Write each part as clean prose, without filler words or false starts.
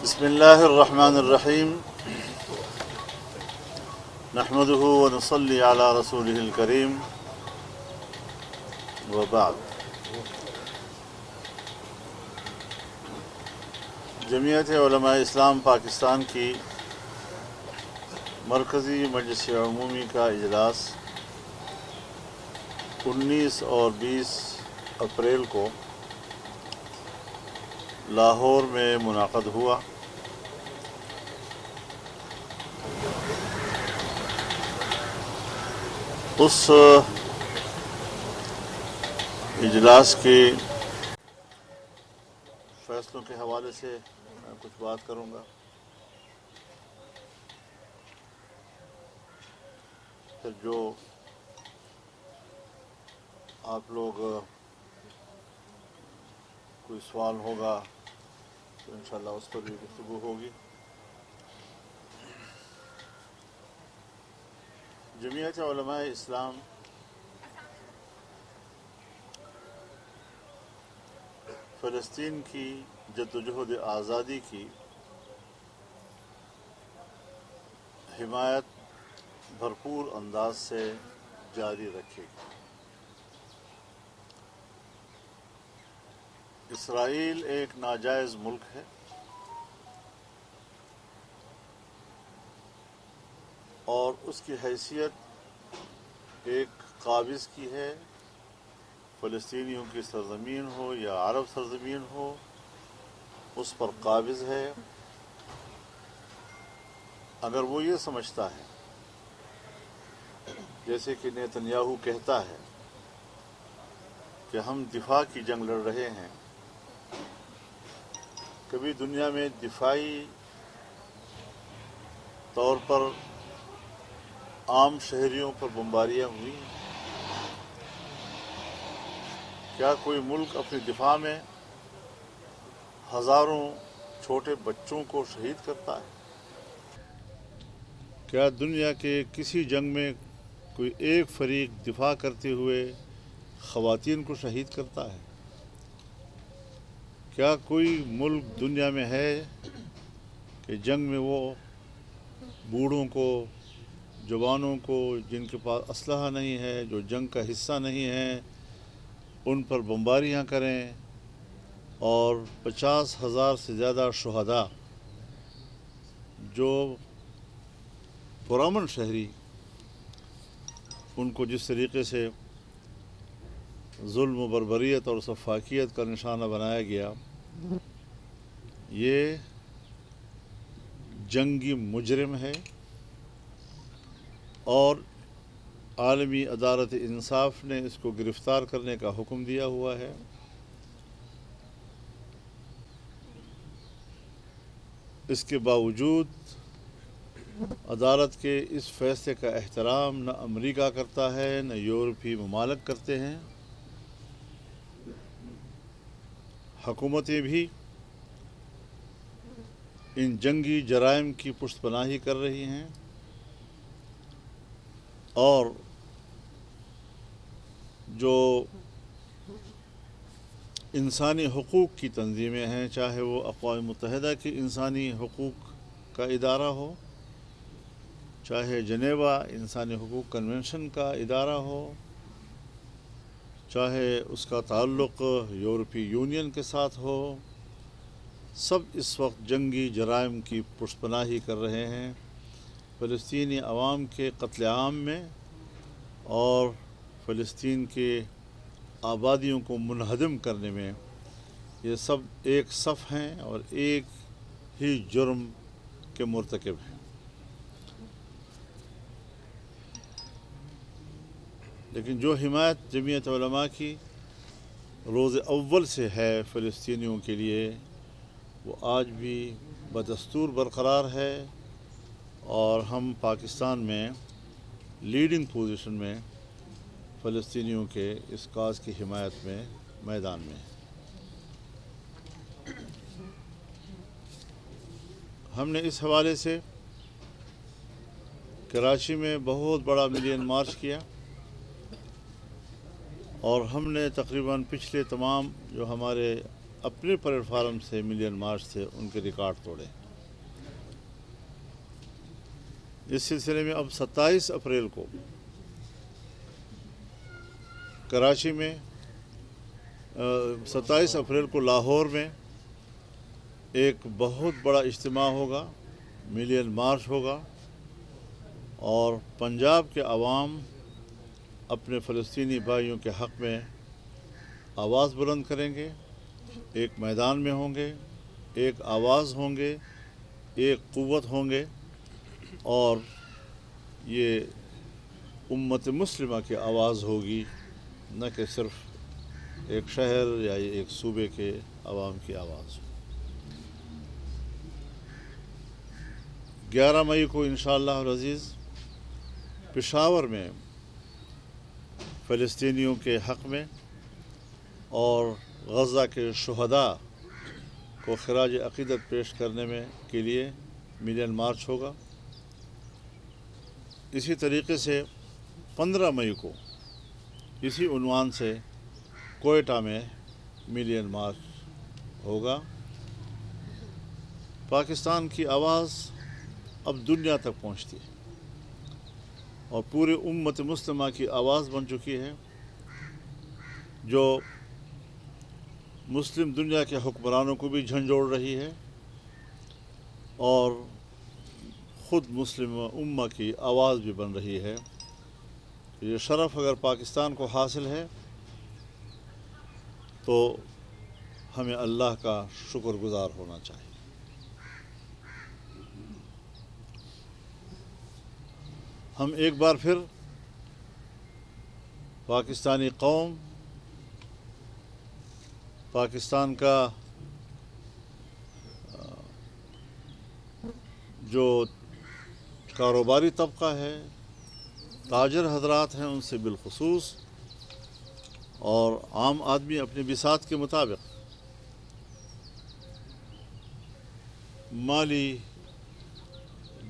بسم اللہ الرحمن الرحیم نحمده ونصلی علی رسولہ الکریم وبعد۔ جمعیت علماء اسلام پاکستان کی مرکزی مجلس عمومی کا اجلاس 19 اور 20 اپریل کو لاہور میں منعقد ہوا۔ اس اجلاس کے فیصلوں کے حوالے سے میں کچھ بات کروں گا، پھر جو آپ لوگ کوئی سوال ہوگا تو انشاءاللہ اس پر بھی گفتگو ہوگی۔ جمعیت علماء اسلام فلسطین کی جدوجہد آزادی کی حمایت بھرپور انداز سے جاری رکھے گی۔ اسرائیل ایک ناجائز ملک ہے اور اس کی حیثیت ایک قابض کی ہے، فلسطینیوں کی سرزمین ہو یا عرب سرزمین ہو، اس پر قابض ہے۔ اگر وہ یہ سمجھتا ہے، جیسے کہ نیتن یاہو کہتا ہے کہ ہم دفاع کی جنگ لڑ رہے ہیں، کبھی دنیا میں دفاعی طور پر عام شہریوں پر بمباریاں ہوئی؟ کیا کوئی ملک اپنی دفاع میں ہزاروں چھوٹے بچوں کو شہید کرتا ہے؟ کیا دنیا کے کسی جنگ میں کوئی ایک فریق دفاع کرتے ہوئے خواتین کو شہید کرتا ہے؟ کیا کوئی ملک دنیا میں ہے کہ جنگ میں وہ بوڑھوں کو، جوانوں کو، جن کے پاس اسلحہ نہیں ہے، جو جنگ کا حصہ نہیں ہے، ان پر بمباریاں کریں اور 50,000 سے زیادہ شہداء جو پرامن شہری، ان کو جس طریقے سے ظلم و بربریت اور سفاکیت کا نشانہ بنایا گیا، یہ جنگی مجرم ہے اور عالمی عدالت انصاف نے اس کو گرفتار کرنے کا حکم دیا ہوا ہے۔ اس کے باوجود عدالت کے اس فیصلے کا احترام نہ امریکہ کرتا ہے، نہ یورپی ممالک کرتے ہیں۔ حکومتیں بھی ان جنگی جرائم کی پشت پناہی کر رہی ہیں اور جو انسانی حقوق کی تنظیمیں ہیں، چاہے وہ اقوام متحدہ کی انسانی حقوق کا ادارہ ہو، چاہے جنیوا انسانی حقوق کنونشن کا ادارہ ہو، چاہے اس کا تعلق یورپی یونین کے ساتھ ہو، سب اس وقت جنگی جرائم کی پشت پناہی کر رہے ہیں۔ فلسطینی عوام کے قتل عام میں اور فلسطین کے آبادیوں کو منہدم کرنے میں یہ سب ایک صف ہیں اور ایک ہی جرم کے مرتکب ہیں۔ لیکن جو حمایت جمعیت علماء کی روز اول سے ہے فلسطینیوں کے لیے، وہ آج بھی بدستور برقرار ہے اور ہم پاکستان میں لیڈنگ پوزیشن میں فلسطینیوں کے اس کاز کی حمایت میں میدان میں ہیں۔ ہم نے اس حوالے سے کراچی میں بہت بڑا ملین مارچ کیا اور ہم نے تقریباً پچھلے تمام جو ہمارے اپنے پلیٹ فارم سے ملین مارچ سے ان کے ریکارڈ توڑے۔ اس سلسلے میں اب 27 اپریل کو کراچی میں 27 اپریل کو لاہور میں ایک بہت بڑا اجتماع ہوگا، ملین مارچ ہوگا، اور پنجاب کے عوام اپنے فلسطینی بھائیوں کے حق میں آواز بلند کریں گے، ایک میدان میں ہوں گے، ایک آواز ہوں گے، ایک قوت ہوں گے، اور یہ امت مسلمہ کی آواز ہوگی، نہ کہ صرف ایک شہر یا ایک صوبے کے عوام کی آواز۔ 11 مئی کو انشاءاللہ العزیز پشاور میں فلسطینیوں کے حق میں اور غزہ کے شہداء کو خراج عقیدت پیش کرنے میں کے لیے ملین مارچ ہوگا۔ اسی طریقے سے 15 مئی کو اسی عنوان سے کوئٹہ میں ملین مارچ ہوگا۔ پاکستان کی آواز اب دنیا تک پہنچتی ہے اور پورے امت مسلمہ کی آواز بن چکی ہے، جو مسلم دنیا کے حکمرانوں کو بھی جھنجھوڑ رہی ہے اور خود مسلم امہ کی آواز بھی بن رہی ہے۔ یہ شرف اگر پاکستان کو حاصل ہے تو ہمیں اللہ کا شکر گزار ہونا چاہیے۔ ہم ایک بار پھر پاکستانی قوم، پاکستان کا جو کاروباری طبقہ ہے، تاجر حضرات ہیں ان سے بالخصوص، اور عام آدمی اپنے بساط کے مطابق مالی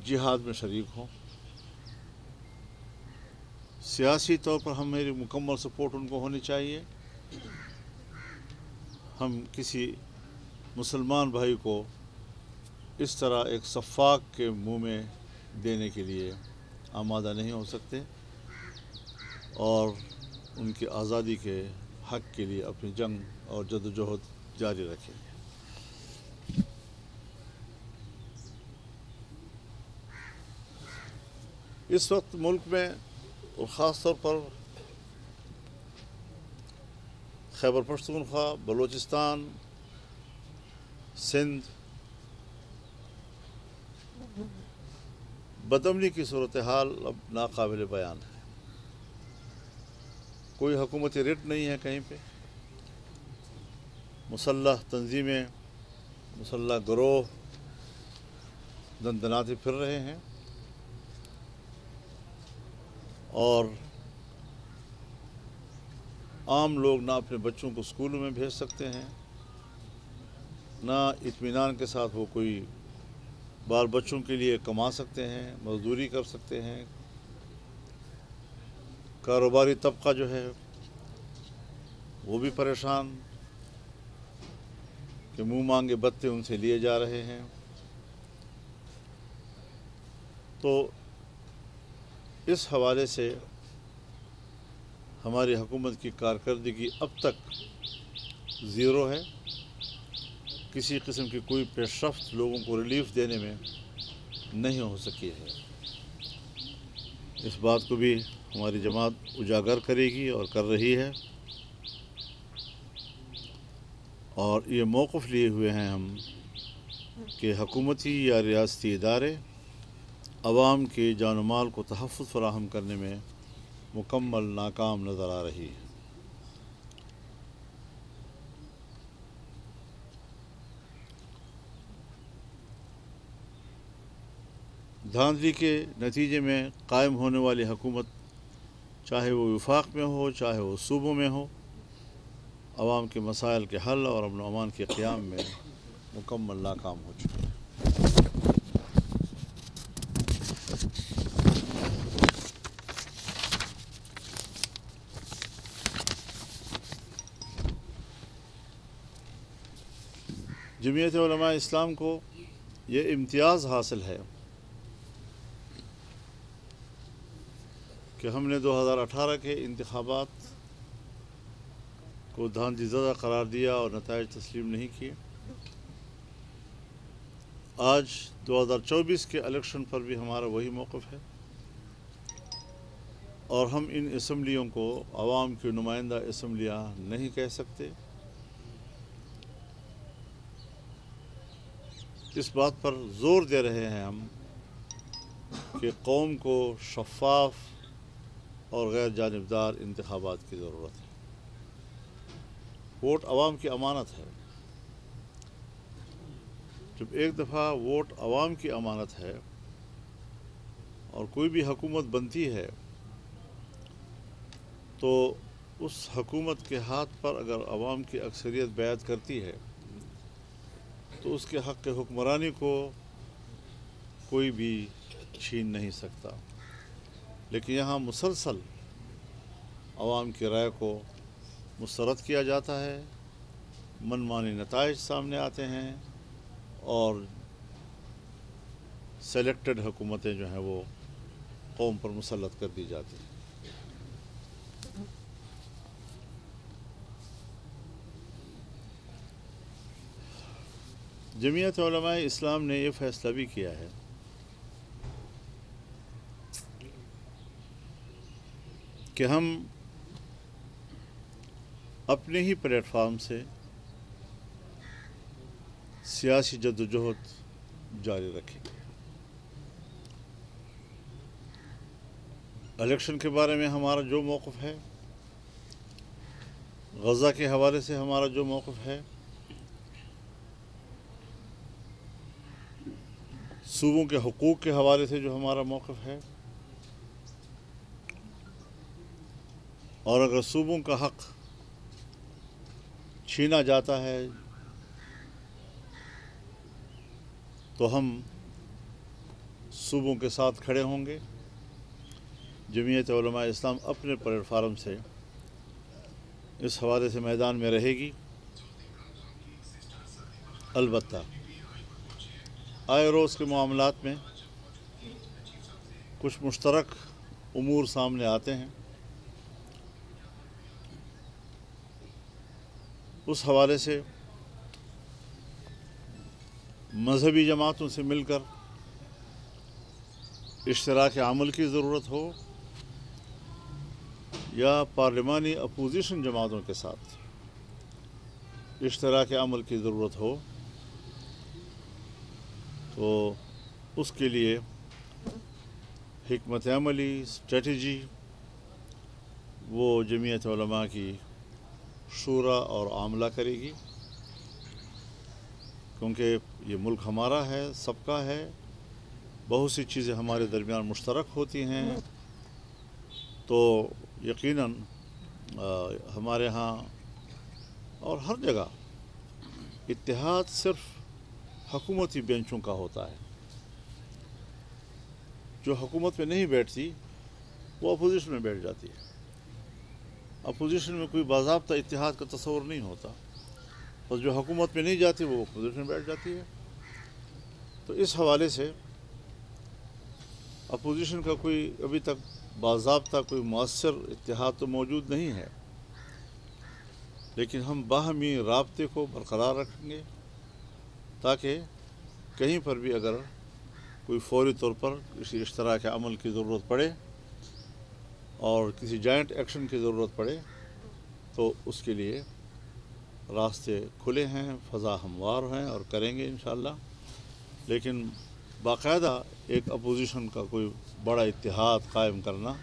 جہاد میں شریک ہوں۔ سیاسی طور پر میری مکمل سپورٹ ان کو ہونی چاہیے۔ ہم کسی مسلمان بھائی کو اس طرح ایک سفاک کے منہ میں دینے کے لیے آمادہ نہیں ہو سکتے، اور ان کی آزادی کے حق کے لیے اپنی جنگ اور جدوجہد جاری رکھیں گے۔ اس وقت ملک میں اور خاص طور پر خیبر پختونخوا، بلوچستان، سندھ بدامنی کی صورتحال اب ناقابل بیان ہے۔ کوئی حکومتی ریٹ نہیں ہے کہیں پہ، مسلح تنظیمیں، مسلح گروہ دندناتے پھر رہے ہیں، اور عام لوگ نہ اپنے بچوں کو اسکولوں میں بھیج سکتے ہیں، نہ اطمینان کے ساتھ وہ کوئی بال بچوں کے لیے کما سکتے ہیں، مزدوری کر سکتے ہیں۔ کاروباری طبقہ جو ہے وہ بھی پریشان کہ منہ مانگے بتے ان سے لیے جا رہے ہیں۔ تو اس حوالے سے ہماری حکومت کی کارکردگی اب تک زیرو ہے۔ کسی قسم کی کوئی پیش رفت لوگوں کو ریلیف دینے میں نہیں ہو سکی ہے۔ اس بات کو بھی ہماری جماعت اجاگر کرے گی اور کر رہی ہے، اور یہ موقف لیے ہوئے ہیں ہم کہ حکومتی یا ریاستی ادارے عوام کے جان و مال کو تحفظ فراہم کرنے میں مکمل ناکام نظر آ رہی ہے۔ دھاندلی کے نتیجے میں قائم ہونے والی حکومت، چاہے وہ وفاق میں ہو چاہے وہ صوبوں میں ہو، عوام کے مسائل کے حل اور امن و امان کے قیام میں مکمل ناکام ہو چکی ہے۔ جمعیت علماء اسلام کو یہ امتیاز حاصل ہے کہ ہم نے 2018 کے انتخابات کو دھاندلی زدہ قرار دیا اور نتائج تسلیم نہیں کیے۔ آج 2024 کے الیکشن پر بھی ہمارا وہی موقف ہے، اور ہم ان اسمبلیوں کو عوام کی نمائندہ اسمبلیاں نہیں کہہ سکتے۔ اس بات پر زور دے رہے ہیں ہم کہ قوم کو شفاف اور غیر جانبدار انتخابات کی ضرورت ہے۔ ووٹ عوام کی امانت ہے۔ جب ایک دفعہ ووٹ عوام کی امانت ہے اور کوئی بھی حکومت بنتی ہے تو اس حکومت کے ہاتھ پر اگر عوام کی اکثریت بیعت کرتی ہے تو اس کے حق حکمرانی کو کوئی بھی چھین نہیں سکتا۔ لیکن یہاں مسلسل عوام کی رائے کو مسترد کیا جاتا ہے، منمانی نتائج سامنے آتے ہیں اور سلیکٹڈ حکومتیں جو ہیں وہ قوم پر مسلط کر دی جاتی ہیں۔ جمعیت علماء اسلام نے یہ فیصلہ بھی کیا ہے کہ ہم اپنے ہی پلیٹ فارم سے سیاسی جدوجہد جاری رکھیں گے۔ الیکشن کے بارے میں ہمارا جو موقف ہے، غزہ کے حوالے سے ہمارا جو موقف ہے، صوبوں کے حقوق کے حوالے سے جو ہمارا موقف ہے، اور اگر صوبوں کا حق چھینا جاتا ہے تو ہم صوبوں کے ساتھ کھڑے ہوں گے۔ جمعیت علماء اسلام اپنے پلیٹ فارم سے اس حوالے سے میدان میں رہے گی۔ البتہ آئے روز کے معاملات میں کچھ مشترک امور سامنے آتے ہیں، اس حوالے سے مذہبی جماعتوں سے مل کر اشتراک عمل کی ضرورت ہو یا پارلیمانی اپوزیشن جماعتوں کے ساتھ اشتراک عمل کی ضرورت ہو، تو اس کے لیے حکمت عملی اسٹریٹجی وہ جمعیت علماء کی شورا اور عاملہ کرے گی، کیونکہ یہ ملک ہمارا ہے، سب کا ہے، بہت سی چیزیں ہمارے درمیان مشترک ہوتی ہیں، تو یقیناً ہمارے ہاں اور ہر جگہ اتحاد صرف حکومتی بینچوں کا ہوتا ہے۔ جو حکومت میں نہیں بیٹھتی وہ اپوزیشن میں بیٹھ جاتی ہے۔ اپوزیشن میں کوئی باضابطہ اتحاد کا تصور نہیں ہوتا، اور جو حکومت میں نہیں جاتی وہ اپوزیشن میں بیٹھ جاتی ہے۔ تو اس حوالے سے اپوزیشن کا کوئی ابھی تک باضابطہ کوئی مؤثر اتحاد تو موجود نہیں ہے، لیکن ہم باہمی رابطے کو برقرار رکھیں گے تاکہ کہیں پر بھی اگر کوئی فوری طور پر کسی اشتراک عمل کی ضرورت پڑے اور کسی جوائنٹ ایکشن کی ضرورت پڑے تو اس کے لیے راستے کھلے ہیں، فضا ہموار ہیں اور کریں گے انشاءاللہ۔ لیکن باقاعدہ ایک اپوزیشن کا کوئی بڑا اتحاد قائم کرنا،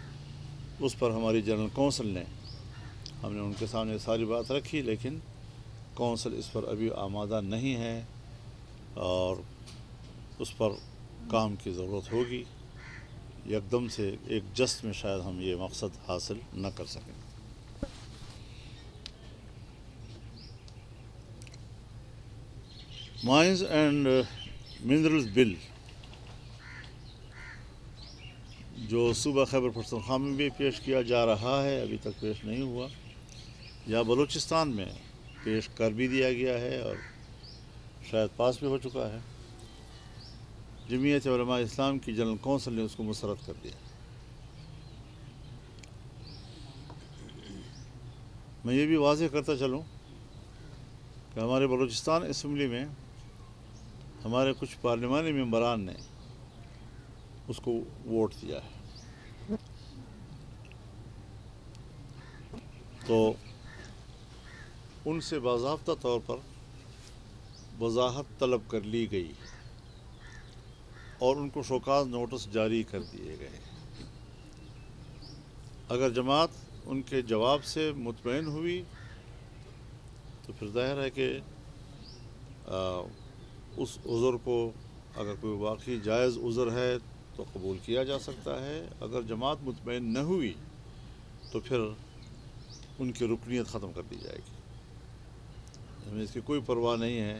اس پر ہماری جنرل کونسل نے، ہم نے ان کے سامنے ساری بات رکھی، لیکن کونسل اس پر ابھی آمادہ نہیں ہے اور اس پر کام کی ضرورت ہوگی۔ یکدم سے ایک جست میں شاید ہم یہ مقصد حاصل نہ کر سکیں۔ مائنز اینڈ منرلز بل جو صوبہ خیبر پختونخوا میں بھی پیش کیا جا رہا ہے، ابھی تک پیش نہیں ہوا، یا بلوچستان میں پیش کر بھی دیا گیا ہے اور شاید پاس بھی ہو چکا ہے. جمعیت علماء اسلام کی جنرل کونسل نے اس کو مسترد کر دیا. میں یہ بھی واضح کرتا چلوں کہ ہمارے بلوچستان اسمبلی میں ہمارے کچھ پارلیمانی ممبران نے اس کو ووٹ دیا ہے. تو ان سے باضابطہ طور پر وضاحت طلب کر لی گئی اور ان کو شوکاز نوٹس جاری کر دیے گئے. اگر جماعت ان کے جواب سے مطمئن ہوئی تو پھر ظاہر ہے کہ اس عذر کو اگر کوئی واقعی جائز عذر ہے تو قبول کیا جا سکتا ہے. اگر جماعت مطمئن نہ ہوئی تو پھر ان کی رکنیت ختم کر دی جائے گی. ہمیں اس کی کوئی پرواہ نہیں ہے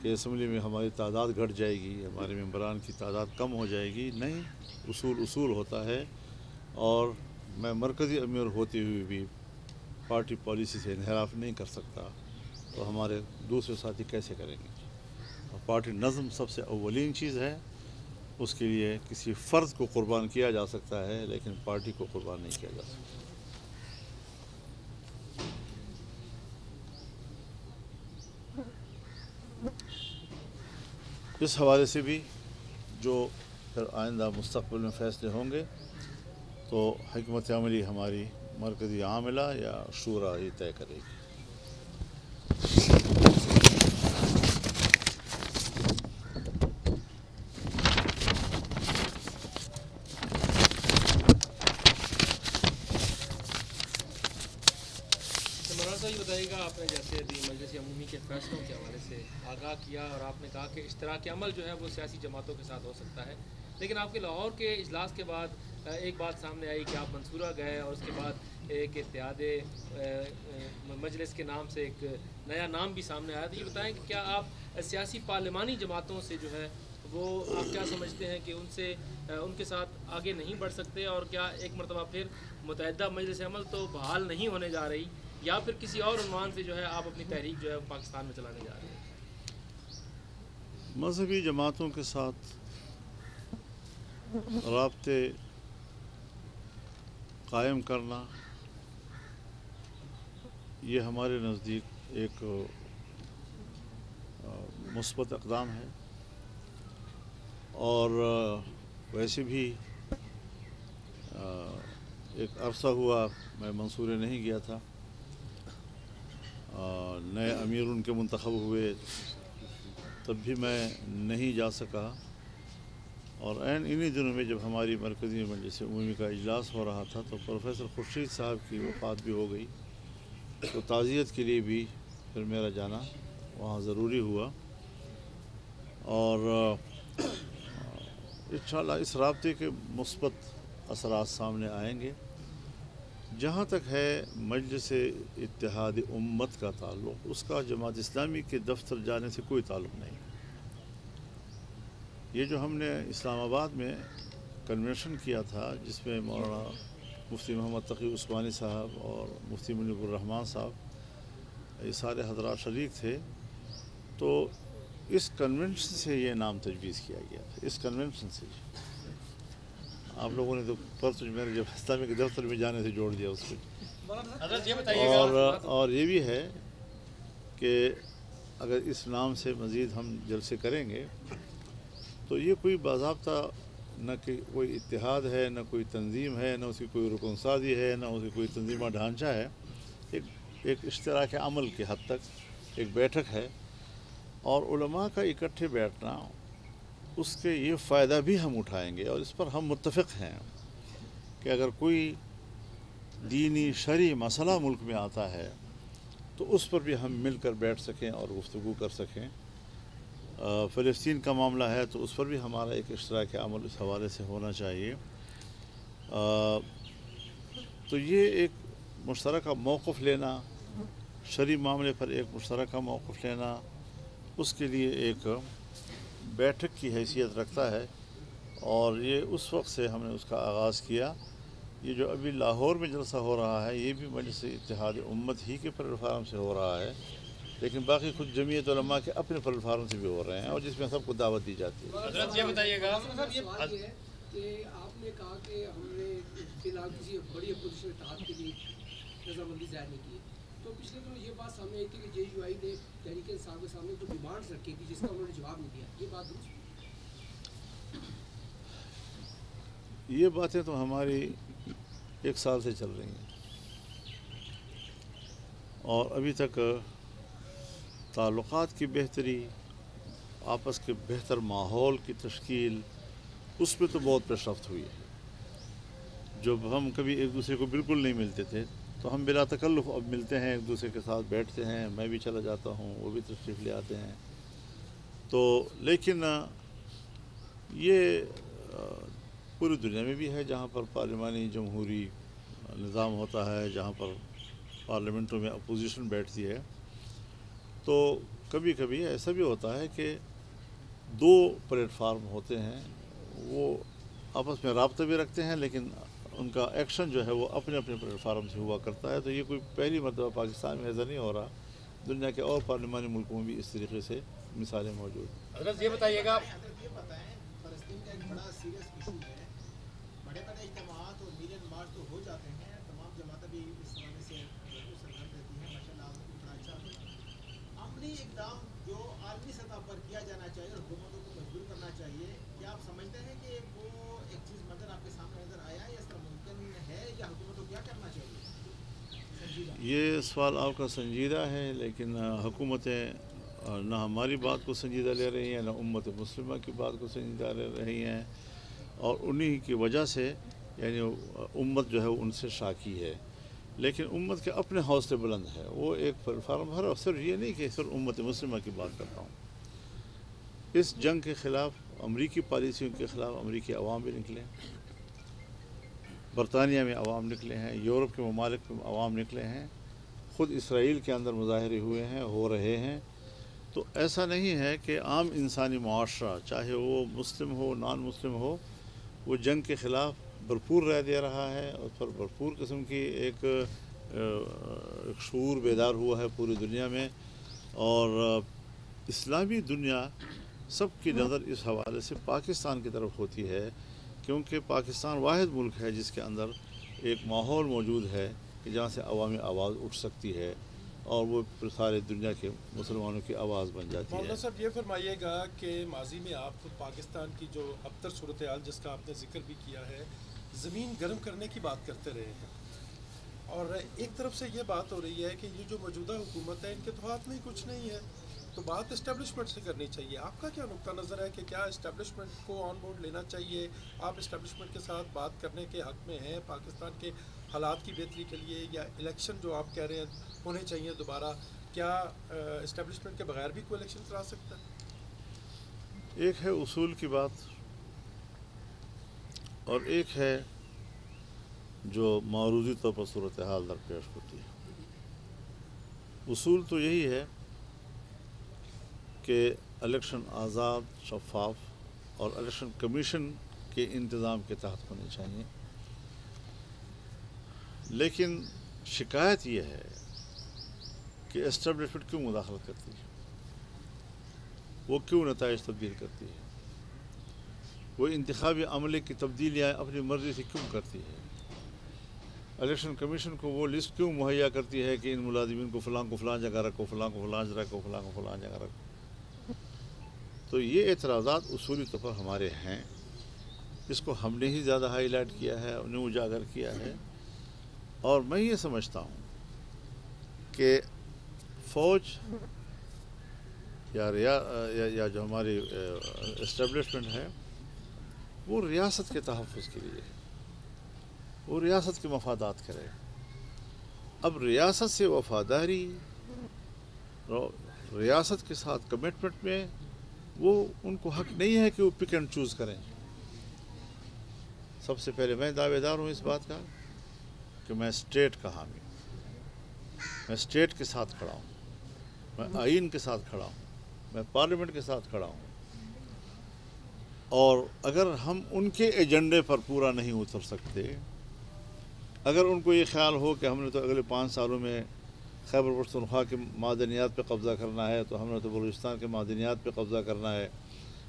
کہ اسمبلی میں ہماری تعداد گھٹ جائے گی، ہمارے ممبران کی تعداد کم ہو جائے گی. نہیں، اصول ہوتا ہے. اور میں مرکزی امیر ہوتے ہوئے بھی پارٹی پالیسی سے انحراف نہیں کر سکتا، تو ہمارے دوسرے ساتھی کیسے کریں گے؟ پارٹی نظم سب سے اولین چیز ہے. اس کے لیے کسی فرد کو قربان کیا جا سکتا ہے لیکن پارٹی کو قربان نہیں کیا جا سکتا. اس حوالے سے بھی جو پھر آئندہ مستقبل میں فیصلے ہوں گے تو حکمت عملی ہماری مرکزی عاملہ یا شورا یہ طے کرے گی. یہ بتائیے گا، آپ نے جیسے ابھی مجلس عمومی کے فیصلوں کے حوالے سے آگاہ کیا اور آپ نے کہا کہ اشتراک عمل جو ہے وہ سیاسی جماعتوں کے ساتھ ہو سکتا ہے، لیکن آپ کے لاہور کے اجلاس کے بعد ایک بات سامنے آئی کہ آپ منصورہ گئے اور اس کے بعد ایک اتحاد مجلس کے نام سے ایک نیا نام بھی سامنے آیا. تو یہ بتائیں کہ کیا آپ سیاسی پارلیمانی جماعتوں سے جو ہے وہ آپ کیا سمجھتے ہیں کہ ان کے ساتھ آگے نہیں بڑھ سکتے، اور کیا ایک مرتبہ پھر متحدہ مجلس عمل تو بحال نہیں ہونے جا رہی، یا پھر کسی اور عنوان سے جو ہے آپ اپنی تحریک جو ہے پاکستان میں چلانے جا رہے ہیں؟ مذہبی جماعتوں کے ساتھ رابطے قائم کرنا یہ ہمارے نزدیک ایک مثبت اقدام ہے. اور ویسے بھی ایک عرصہ ہوا میں منصورے نہیں گیا تھا. نئے امیر ان کے منتخب ہوئے تب بھی میں نہیں جا سکا. اور انہی دنوں میں جب ہماری مرکزی مجلس عمومی کا اجلاس ہو رہا تھا تو پروفیسر خورشید صاحب کی وفات بھی ہو گئی، تو تعزیت کے لیے بھی پھر میرا جانا وہاں ضروری ہوا. اور انشاءاللہ اس رابطے کے مثبت اثرات سامنے آئیں گے. جہاں تک ہے مجلس اتحاد امت کا تعلق، اس کا جماعت اسلامی کے دفتر جانے سے کوئی تعلق نہیں. یہ جو ہم نے اسلام آباد میں کنونشن کیا تھا جس میں مولانا مفتی محمد تقی عثمانی صاحب اور مفتی منیب الرحمن صاحب یہ سارے حضرات شریک تھے، تو اس کنونشن سے یہ نام تجویز کیا گیا تھا. اس کنونشن سے آپ لوگوں نے تو پرسوں میرے جب اسلامی کے دفتر میں جانے سے جوڑ دیا اس کو. اور یہ بھی ہے کہ اگر اس نام سے مزید ہم جلسے کریں گے تو یہ کوئی باضابطہ نہ کہ کوئی اتحاد ہے، نہ کوئی تنظیم ہے، نہ اس کی کوئی رکن سازی ہے، نہ اس کی کوئی تنظیمہ ڈھانچہ ہے. ایک اشتراک عمل کی حد تک ایک بیٹھک ہے. اور علماء کا اکٹھے بیٹھنا، اس کے یہ فائدہ بھی ہم اٹھائیں گے اور اس پر ہم متفق ہیں کہ اگر کوئی دینی شرعی مسئلہ ملک میں آتا ہے تو اس پر بھی ہم مل کر بیٹھ سکیں اور گفتگو کر سکیں. فلسطین کا معاملہ ہے تو اس پر بھی ہمارا ایک اشتراک عمل اس حوالے سے ہونا چاہیے. تو یہ ایک مشترکہ موقف لینا، شرعی معاملے پر ایک مشترکہ موقف لینا، اس کے لیے ایک بیٹھک کی حیثیت رکھتا ہے. اور یہ اس وقت سے ہم نے اس کا آغاز کیا. یہ جو ابھی لاہور میں جلسہ ہو رہا ہے یہ بھی مجلس اتحاد امت ہی کے پلیٹ فارم سے ہو رہا ہے. لیکن باقی خود جمعیت علماء کے اپنے پلیٹفارم سے بھی ہو رہے ہیں اور جس میں سب کو دعوت دی جاتی ہے۔ حضرت یہ بتائیے گا کہ آپ نے کہا کہ ہم نے فی الحال کسی بڑی اپوزیشن اتحاد کے لیے رضامندی ظاہر نہیں کی، تو پچھلے دنوں یہ بات سامنے آئی تھی کہ JUI نے تحریک انصاف کے سامنے جو ڈیمانڈز رکھی تھی جس کا انہوں نے جواب نہیں دیا، یہ بات درست؟ یہ باتیں تو ہماری 1 سال سے چل رہی ہیں اور ابھی تک تعلقات کی بہتری، آپس کے بہتر ماحول کی تشکیل، اس پہ تو بہت پیش رفت ہوئی ہے۔ جب ہم کبھی ایک دوسرے کو بالکل نہیں ملتے تھے تو ہم بلا تکلف اب ملتے ہیں، ایک دوسرے کے ساتھ بیٹھتے ہیں، میں بھی چلا جاتا ہوں، وہ بھی تشریف لے آتے ہیں۔ تو لیکن یہ پوری دنیا میں بھی ہے جہاں پر پارلیمانی جمہوری نظام ہوتا ہے، جہاں پر پارلیمنٹوں میں اپوزیشن بیٹھتی ہے، تو کبھی کبھی ایسا بھی ہوتا ہے کہ 2 پلیٹ فارم ہوتے ہیں، وہ آپس میں رابطہ بھی رکھتے ہیں لیکن ان کا ایکشن جو ہے وہ اپنے اپنے پلیٹ فارم سے ہوا کرتا ہے۔ تو یہ کوئی پہلی مرتبہ پاکستان میں ایسا نہیں ہو رہا، دنیا کے اور پارلیمانی ملکوں میں بھی اس طریقے سے مثالیں موجود ہیں۔ حضرت یہ بتائیے گا، یہ بتائیں فلسطین کا ایک بڑا سیریس ایشو ہے، بڑے بڑے اجتماعات اور میلین مارچ تو ہو جاتے ہیں، تمام جماعتیں بھی اس حوالے سے سرگرم رہتی ہیں، ماشاء اللہ بڑا اچھا عملی اقدام جو عالمی سطح پر کیا جانا چاہیے اور حکومتوں کو مجبور کرنا چاہیے، کیا آپ سمجھتے ہیں کہ وہ ایک چیز منظر آپ کے سامنے نظر آیا ہے، اس کا ممکن ہے یا حکومت کو کیا کرنا چاہیے؟ یہ سوال آپ کا سنجیدہ ہے، لیکن حکومتیں نہ ہماری بات کو سنجیدہ لے رہی ہیں، نہ امت مسلمہ کی بات کو سنجیدہ لے رہی ہیں، اور انہی کی وجہ سے یعنی امت جو ہے ان سے شاکی ہے۔ لیکن امت کے اپنے حوصلے بلند ہے، وہ ایک پلیٹ فارم ہر صرف یہ نہیں کہ صرف امت مسلمہ کی بات کرتا ہوں، اس جنگ کے خلاف امریکی پالیسیوں کے خلاف امریکی عوام بھی نکلے ہیں، برطانیہ میں عوام نکلے ہیں، یورپ کے ممالک میں عوام نکلے ہیں، خود اسرائیل کے اندر مظاہرے ہوئے ہیں، ہو رہے ہیں۔ تو ایسا نہیں ہے کہ عام انسانی معاشرہ چاہے وہ مسلم ہو نان مسلم ہو، وہ جنگ کے خلاف بھرپور رائے دے رہا ہے، اس پر بھرپور قسم کی ایک شعور بیدار ہوا ہے پوری دنیا میں، اور اسلامی دنیا سب کی نظر اس حوالے سے پاکستان کی طرف ہوتی ہے، کیونکہ پاکستان واحد ملک ہے جس کے اندر ایک ماحول موجود ہے کہ جہاں سے عوامی آواز اٹھ سکتی ہے اور وہ پھر سارے دنیا کے مسلمانوں کی آواز بن جاتی ہے۔ مولانا صاحب یہ فرمائیے گا کہ ماضی میں آپ پاکستان کی جو ابتر صورتحال جس کا آپ نے ذکر بھی کیا ہے، زمین گرم کرنے کی بات کرتے رہے ہیں، اور ایک طرف سے یہ بات ہو رہی ہے کہ یہ جو موجودہ حکومت ہے ان کے تو ہاتھ میں کچھ نہیں ہے، تو بات اسٹیبلشمنٹ سے کرنی چاہیے۔ آپ کا کیا نقطہ نظر ہے کہ کیا اسٹیبلشمنٹ کو آن بورڈ لینا چاہیے؟ آپ اسٹیبلشمنٹ کے ساتھ بات کرنے کے حق میں ہیں پاکستان کے حالات کی بہتری کے لیے، یا الیکشن جو آپ کہہ رہے ہیں ہونے چاہیے دوبارہ، کیا اسٹیبلشمنٹ کے بغیر بھی کوئی الیکشن کرا سکتا ہے؟ ایک ہے اصول کی بات اور ایک ہے جو معروضی طور پر صورتحال درپیش ہوتی ہے۔ اصول تو یہی ہے کہ الیکشن آزاد، شفاف اور الیکشن کمیشن کے انتظام کے تحت ہونے چاہیے، لیکن شکایت یہ ہے کہ اسٹیبلشمنٹ کیوں مداخلت کرتی ہے، وہ کیوں نتائج تبدیل کرتی ہے، وہ انتخابی عملے کی تبدیلیاں اپنی مرضی سے کیوں کرتی ہے، الیکشن کمیشن کو وہ لسٹ کیوں مہیا کرتی ہے کہ ان ملازمین کو فلاں جگہ رکھو، فلاں کو فلاں جگہ رکھو، فلاں کو فلاں جگہ رکھو۔ تو یہ اعتراضات اصولی طور پر ہمارے ہیں، اس کو ہم نے ہی زیادہ ہائی لائٹ کیا ہے، انہیں اجاگر کیا ہے، اور میں یہ سمجھتا ہوں کہ فوج یا جو ہماری اسٹیبلشمنٹ ہے وہ ریاست کے تحفظ کے لیے ہے، وہ ریاست کے مفادات کرے۔ اب ریاست سے وفاداری، ریاست کے ساتھ کمٹمنٹ میں وہ ان کو حق نہیں ہے کہ وہ پک اینڈ چوز کریں۔ سب سے پہلے میں دعوے دار ہوں اس بات کا کہ میں اسٹیٹ کا حامی ہوں، میں اسٹیٹ کے ساتھ کھڑا ہوں، میں آئین کے ساتھ کھڑا ہوں، میں پارلیمنٹ کے ساتھ کھڑا ہوں، اور اگر ہم ان کے ایجنڈے پر پورا نہیں اتر سکتے، اگر ان کو یہ خیال ہو کہ ہم نے تو اگلے 5 سالوں میں خیبر پختونخوا کے معدنیات پہ قبضہ کرنا ہے تو ہم نے تو بلوچستان کے معدنیات پہ قبضہ کرنا ہے،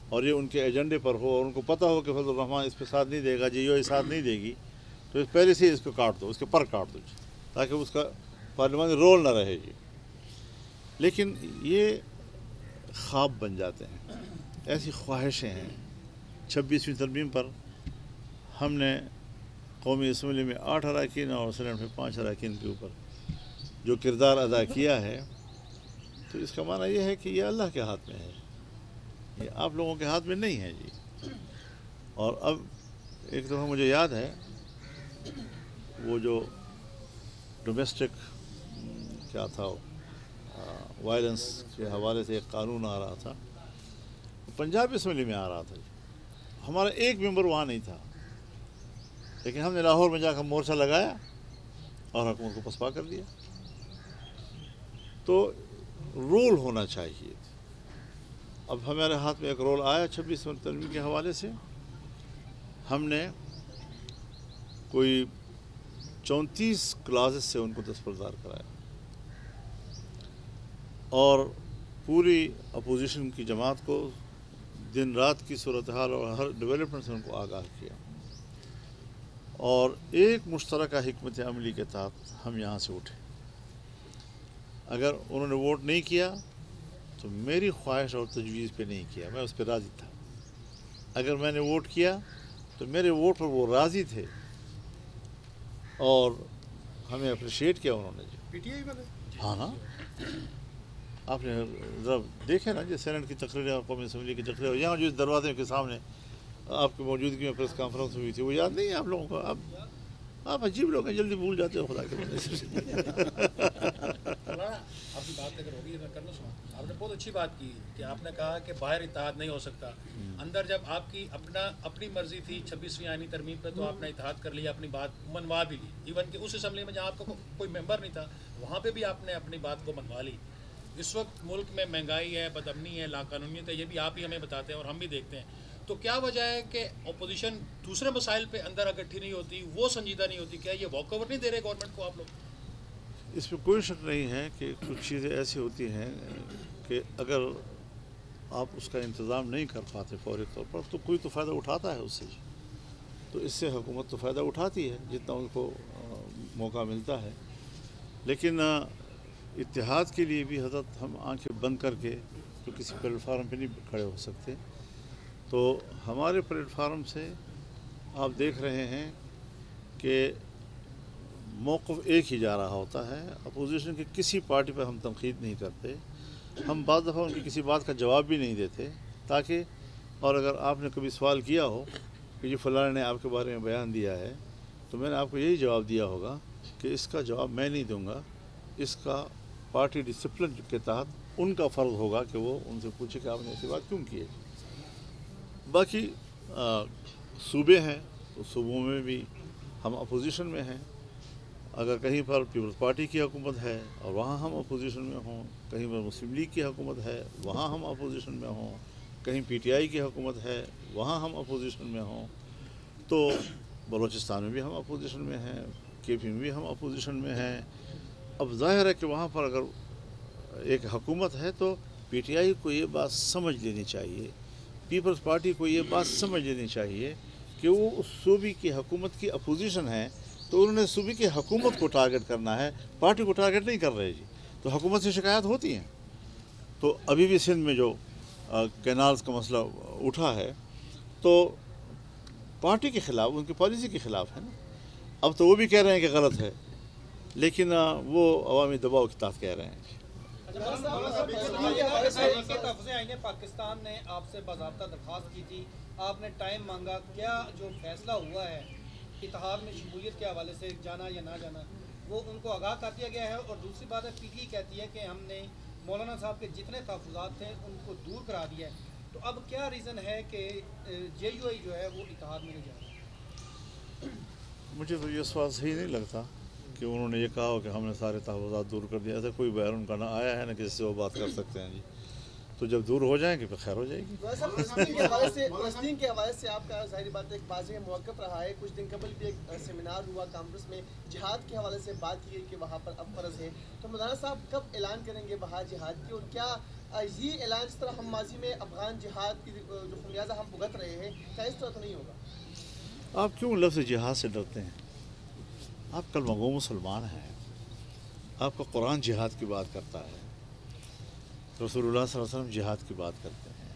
اور یہ ان کے ایجنڈے پر ہو اور ان کو پتہ ہو کہ فضل الرحمن اس پہ ساتھ نہیں دے گا، جی یہ ساتھ نہیں دے گی، تو اس پہلے سے ہی اس کو کاٹ دو، اس کے پر کاٹ دو جی، تاکہ اس کا پارلیمانی رول نہ رہے جی۔ لیکن یہ خواب بن جاتے ہیں، ایسی خواہشیں ہیں۔ 26ویں ترمیم پر ہم نے قومی اسمبلی میں 8 اراکین اور سینٹ میں 5 اراکین کے اوپر جو کردار ادا کیا ہے، تو اس کا معنی یہ ہے کہ یہ اللہ کے ہاتھ میں ہے، یہ آپ لوگوں کے ہاتھ میں نہیں ہے جی۔ اور اب ایک دفعہ مجھے یاد ہے وہ جو ڈومیسٹک کیا تھا وائلنس کے حوالے سے ایک قانون آ رہا تھا، پنجاب اسمبلی میں آ رہا تھا جی، ہمارا ایک ممبر وہاں نہیں تھا، لیکن ہم نے لاہور میں جا کر مورچہ لگایا اور حکومت کو پسپا کر دیا۔ تو رول ہونا چاہیے۔ اب ہمارے ہاتھ میں ایک رول آیا 26ویں ترمیم کے حوالے سے، ہم نے کوئی 34 کلازز سے ان کو دستبردار کرایا اور پوری اپوزیشن کی جماعت کو دن رات کی صورتحال اور ہر ڈیولپمنٹ سے ان کو آگاہ کیا، اور ایک مشترکہ حکمت عملی کے تحت ہم یہاں سے اٹھے۔ اگر انہوں نے ووٹ نہیں کیا تو میری خواہش اور تجویز پہ نہیں کیا، میں اس پہ راضی تھا۔ اگر میں نے ووٹ کیا تو میرے ووٹ پر وہ راضی تھے اور ہمیں اپریشیٹ کیا انہوں نے جی۔ پی ٹی آئی والے؟ ہاں نا، آپ نے ذرا دیکھے نا جی سینٹ کی تقریر اور قومی اسمبلی کی تقریر، یہاں جو اس دروازے کے سامنے آپ کی موجودگی میں پریس کانفرنس ہوئی تھی، وہ یاد نہیں ہے آپ لوگوں کو؟ آپ عجیب لوگ ہیں، جلدی بھول جاتے ہو خدا کے بندے سے۔ آپ کی بات اگر ہوگی میں کرنا سنا، آپ نے بہت اچھی بات کی کہ آپ نے کہا کہ باہر اتحاد نہیں ہو سکتا، اندر جب آپ کی اپنی مرضی تھی 26ویں آئینی ترمیم پہ تو آپ نے اتحاد کر لیا، اپنی بات منوا بھی لی، ایون کہ اس اسمبلی میں جہاں آپ کا کوئی ممبر نہیں تھا وہاں پہ بھی آپ نے اپنی بات کو منوا لی۔ اس وقت ملک میں مہنگائی ہے، بدامنی ہے، لاقانونیت ہے، یہ بھی آپ ہی ہمیں بتاتے ہیں اور ہم بھی دیکھتے ہیں، تو کیا وجہ ہے کہ اپوزیشن دوسرے مسائل پہ اندر اکٹھی نہیں ہوتی، وہ سنجیدہ نہیں ہوتی؟ کیا یہ واک اوور نہیں دے رہے گورنمنٹ کو آپ لوگ؟ اس میں کوئی شک نہیں ہے کہ کچھ چیزیں ایسی ہوتی ہیں کہ اگر آپ اس کا انتظام نہیں کر پاتے فوری طور پر تو کوئی تو فائدہ اٹھاتا ہے اس سے، تو اس سے حکومت تو فائدہ اٹھاتی ہے جتنا ان کو موقع ملتا ہے۔ لیکن اتحاد کے لیے بھی حضرت ہم آنکھیں بند کر کے تو کسی پلیٹ فارم پہ نہیں کھڑے ہو سکتے، تو ہمارے پلیٹ فارم سے آپ دیکھ رہے ہیں کہ موقف ایک ہی جا رہا ہوتا ہے۔ اپوزیشن کی کسی پارٹی پر ہم تنقید نہیں کرتے، ہم بعض دفعہ ان کی کسی بات کا جواب بھی نہیں دیتے، تاکہ اور اگر آپ نے کبھی سوال کیا ہو کہ یہ فلاں نے آپ کے بارے میں بیان دیا ہے تو میں نے آپ کو یہی جواب دیا ہوگا کہ اس کا جواب میں نہیں دوں گا، اس کا پارٹی ڈسپلن کے تحت ان کا فرض ہوگا کہ وہ ان سے پوچھے کہ آپ نے ایسی بات کیوں کی ہے۔ باقی صوبے ہیں تو صوبوں میں بھی ہم اپوزیشن میں ہیں، اگر کہیں پر پیپلز پارٹی کی حکومت ہے اور وہاں ہم اپوزیشن میں ہوں، کہیں پر مسلم لیگ کی حکومت ہے وہاں ہم اپوزیشن میں ہوں، کہیں پی ٹی آئی کی حکومت ہے وہاں ہم اپوزیشن میں ہوں، تو بلوچستان میں بھی ہم اپوزیشن میں ہیں، کے پی میں بھی ہم اپوزیشن میں ہیں۔ اب ظاہر ہے کہ وہاں پر اگر ایک حکومت ہے تو پی ٹی آئی کو یہ بات سمجھ لینی چاہیے، پیپلز پارٹی کو یہ بات سمجھ لینی چاہیے کہ وہ اس صوبے کی حکومت کی اپوزیشن ہے، تو انہوں نے صوبے کی حکومت کو ٹارگٹ کرنا ہے، پارٹی کو ٹارگٹ نہیں کر رہے جی، تو حکومت سے شکایات ہوتی ہیں۔ تو ابھی بھی سندھ میں جو کینالز کا مسئلہ اٹھا ہے تو پارٹی کے خلاف، ان کی پالیسی کے خلاف ہے نا، اب تو وہ بھی کہہ رہے ہیں کہ غلط ہے، لیکن وہ عوامی دباؤ کے تحت کہہ رہے ہیں۔ تحفظ آئین پاکستان نے آپ سے باضابطہ درخواست کی تھی، آپ نے ٹائم مانگا، کیا جو فیصلہ ہوا ہے اتحاد میں شمولیت کے حوالے سے جانا یا نہ جانا وہ ان کو آگاہ کر دیا گیا ہے؟ اور دوسری بات ہے پی ٹی کہتی ہے کہ ہم نے مولانا صاحب کے جتنے تحفظات تھے ان کو دور کرا دیا ہے، تو اب کیا ریزن ہے کہ جے یو آئی جو ہے وہ اتحاد میں نہیں جا رہا؟ مجھے تو یہ سوال صحیح نہیں لگتا کہ انہوں نے یہ کہا ہو کہ ہم نے سارے تحفظات دور کر دیا، ایسا کوئی بیان ان کا نہ آیا ہے نہ کسی سے وہ بات کر سکتے ہیں جی۔ تو جب دور ہو جائیں گے پھر خیر ہو جائے گی۔ فلسطین کے حوالے سے آپ کا ظاہری بات ایک واضح موقف رہا ہے۔ کچھ دن قبل بھی ایک سیمینار ہوا کانفرنس میں، جہاد کے حوالے سے بات کی گئی کہ وہاں پر اب فرض ہے، تو مولانا صاحب کب اعلان کریں گے وہاں جہاد کی، اور کیا یہ اعلان جس طرح ہم ماضی میں افغان جہاد کی جو خمیازہ ہم بھگت رہے ہیں، کیا اس طرح تو نہیں ہوگا؟ آپ کیوں لفظ جہاد سے ڈرتے ہیں؟ آپ کلمہ گو مسلمان ہیں، آپ کا قرآن جہاد کی بات کرتا ہے، رسول اللہ صلی اللہ علیہ وسلم جہاد کی بات کرتے ہیں،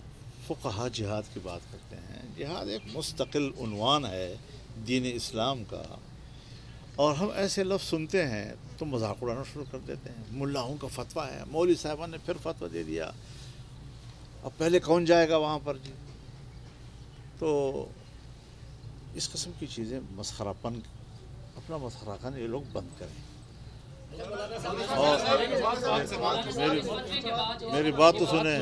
فقہا جہاد کی بات کرتے ہیں۔ جہاد ایک مستقل عنوان ہے دین اسلام کا، اور ہم ایسے لفظ سنتے ہیں تو مذاق اڑانا شروع کر دیتے ہیں۔ ملاؤں کا فتویٰ ہے، مولوی صاحبان نے پھر فتویٰ دے دیا، اب پہلے کون جائے گا وہاں پر جی؟ تو اس قسم کی چیزیں مسخرہ پن، اپنا مسخرہ کن یہ لوگ بند کریں۔ اور میری بات تو سنیں،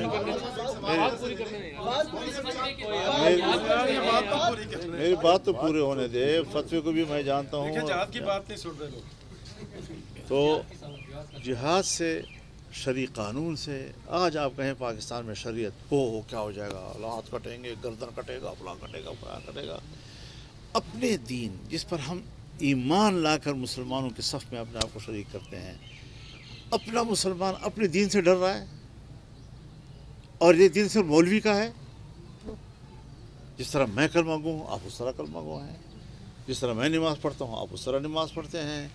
میری بات تو پورے ہونے دے، فتوے کو بھی میں جانتا ہوں۔ جہاد کی بات نہیں سن رہے لوگ۔ تو جہاد سے، شرعی قانون سے، آج آپ کہیں پاکستان میں شریعت ہو کیا ہو جائے گا، ہاتھ کٹیں گے، گردن کٹے گا، فلاں کٹے گا، فلاں کٹے گا۔ اپنے دین جس پر ہم ایمان لا کر مسلمانوں کے صف میں اپنے آپ کو شریک کرتے ہیں، اپنا مسلمان اپنے دین سے ڈر رہا ہے، اور یہ دین صرف مولوی کا ہے؟ جس طرح میں کلمہ گو ہوں آپ اس طرح کلمہ گو ہیں، جس طرح میں نماز پڑھتا ہوں آپ اس طرح نماز پڑھتے ہیں۔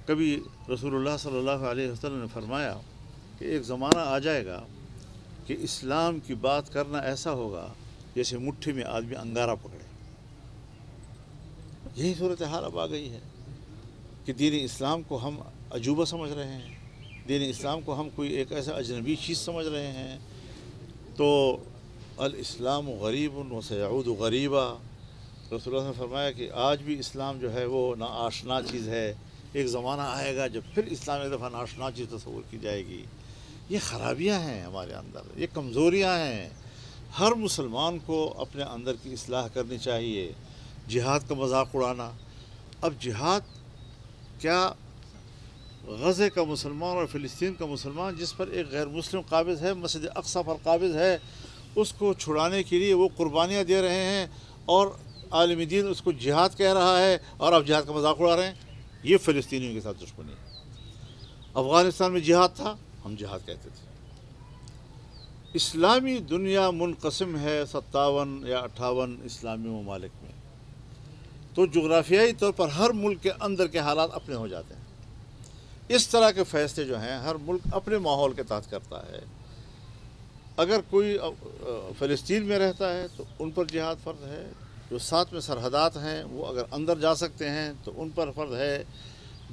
کبھی رسول اللہ صلی اللہ علیہ وسلم نے فرمایا کہ ایک زمانہ آ جائے گا کہ اسلام کی بات کرنا ایسا ہوگا جیسے مٹھی میں آدمی انگارہ پکڑے۔ یہی صورتحال اب آ گئی ہے کہ دین اسلام کو ہم عجوبہ سمجھ رہے ہیں، دین اسلام کو ہم کوئی ایک ایسا اجنبی چیز سمجھ رہے ہیں۔ تو الاسلام غریب و سیعود غریبا، رسول اللہ نے فرمایا کہ آج بھی اسلام جو ہے وہ ناآشنا چیز ہے، ایک زمانہ آئے گا جب پھر اسلام ایک دفعہ ناآشنا چیز تصور کی جائے گی۔ یہ خرابیاں ہیں ہمارے اندر، یہ کمزوریاں ہیں۔ ہر مسلمان کو اپنے اندر کی اصلاح کرنی چاہیے۔ جہاد کا مذاق اڑانا، اب جہاد کیا غزے کا مسلمان اور فلسطین کا مسلمان جس پر ایک غیر مسلم قابض ہے، مسجد اقصی پر قابض ہے، اس کو چھڑانے کے لیے وہ قربانیاں دے رہے ہیں، اور عالم دین اس کو جہاد کہہ رہا ہے، اور آپ جہاد کا مذاق اڑا رہے ہیں؟ یہ فلسطینیوں کے ساتھ دشمنی ہے۔ افغانستان میں جہاد تھا، ہم جہاد کہتے تھے۔ اسلامی دنیا منقسم ہے 57 یا 58 اسلامی ممالک میں، تو جغرافیائی طور پر ہر ملک کے اندر کے حالات اپنے ہو جاتے ہیں۔ اس طرح کے فیصلے جو ہیں ہر ملک اپنے ماحول کے تحت کرتا ہے۔ اگر کوئی فلسطین میں رہتا ہے تو ان پر جہاد فرض ہے، جو ساتھ میں سرحدات ہیں وہ اگر اندر جا سکتے ہیں تو ان پر فرض ہے،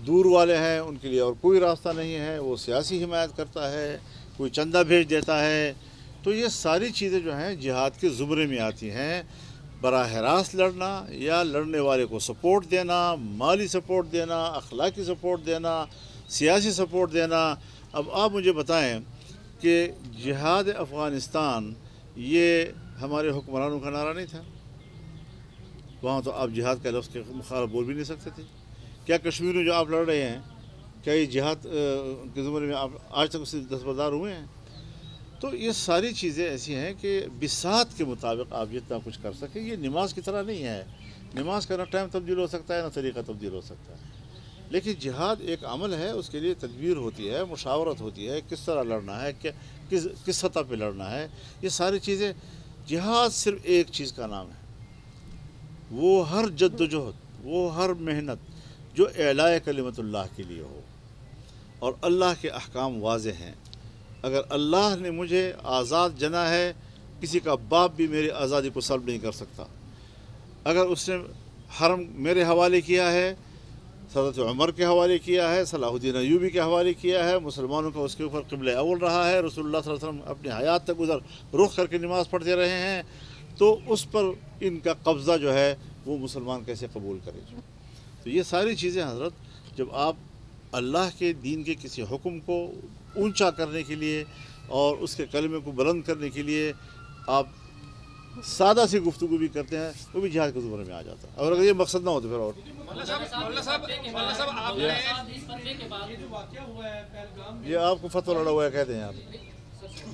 دور والے ہیں ان کے لیے اور کوئی راستہ نہیں ہے، وہ سیاسی حمایت کرتا ہے، کوئی چندہ بھیج دیتا ہے۔ تو یہ ساری چیزیں جو ہیں جہاد کے زمرے میں آتی ہیں۔ براہ راست لڑنا یا لڑنے والے کو سپورٹ دینا، مالی سپورٹ دینا، اخلاقی سپورٹ دینا، سیاسی سپورٹ دینا۔ اب آپ مجھے بتائیں کہ جہاد افغانستان یہ ہمارے حکمرانوں کا نعرہ نہیں تھا؟ وہاں تو آپ جہاد کا لفظ کے مخالف بول بھی نہیں سکتے تھے۔ کیا کشمیر میں جو آپ لڑ رہے ہیں کیا یہ جہاد کے زمرے میں آپ آج تک اس سے دستبردار ہوئے ہیں؟ تو یہ ساری چیزیں ایسی ہیں کہ بساط کے مطابق آپ جتنا کچھ کر سکیں۔ یہ نماز کی طرح نہیں ہے، نماز کا نہ ٹائم تبدیل ہو سکتا ہے نہ طریقہ تبدیل ہو سکتا ہے، لیکن جہاد ایک عمل ہے، اس کے لیے تدبیر ہوتی ہے، مشاورت ہوتی ہے، کس طرح لڑنا ہے، کس سطح پہ لڑنا ہے۔ یہ ساری چیزیں، جہاد صرف ایک چیز کا نام ہے، وہ ہر جد و جہد، وہ ہر محنت جو اعلاء کلمت اللہ کے لیے ہو، اور اللہ کے احکام واضح ہیں۔ اگر اللہ نے مجھے آزاد جنا ہے، کسی کا باپ بھی میری آزادی کو سلب نہیں کر سکتا۔ اگر اس نے حرم میرے حوالے کیا ہے، حضرت عمر کے حوالے کیا ہے، صلاح الدین ایوبی کے حوالے کیا ہے، مسلمانوں کا اس کے اوپر قبلہ اول رہا ہے، رسول اللہ صلی اللہ علیہ وسلم اپنی حیات تک ادھر رخ کر کے نماز پڑھتے رہے ہیں، تو اس پر ان کا قبضہ جو ہے وہ مسلمان کیسے قبول کرے؟ تو یہ ساری چیزیں حضرت، جب آپ اللہ کے دین کے کسی حکم کو اونچا کرنے کے لیے اور اس کے کلمے کو بلند کرنے کے لیے آپ سادہ سی گفتگو بھی کرتے ہیں، وہ بھی جہاد کے زمرے میں آ جاتا ہے۔ اور اگر یہ مقصد نہ ہو تو پھر اور یہ آپ کو فتویٰ لڑا ہوا ہے کہتے ہیں آپ۔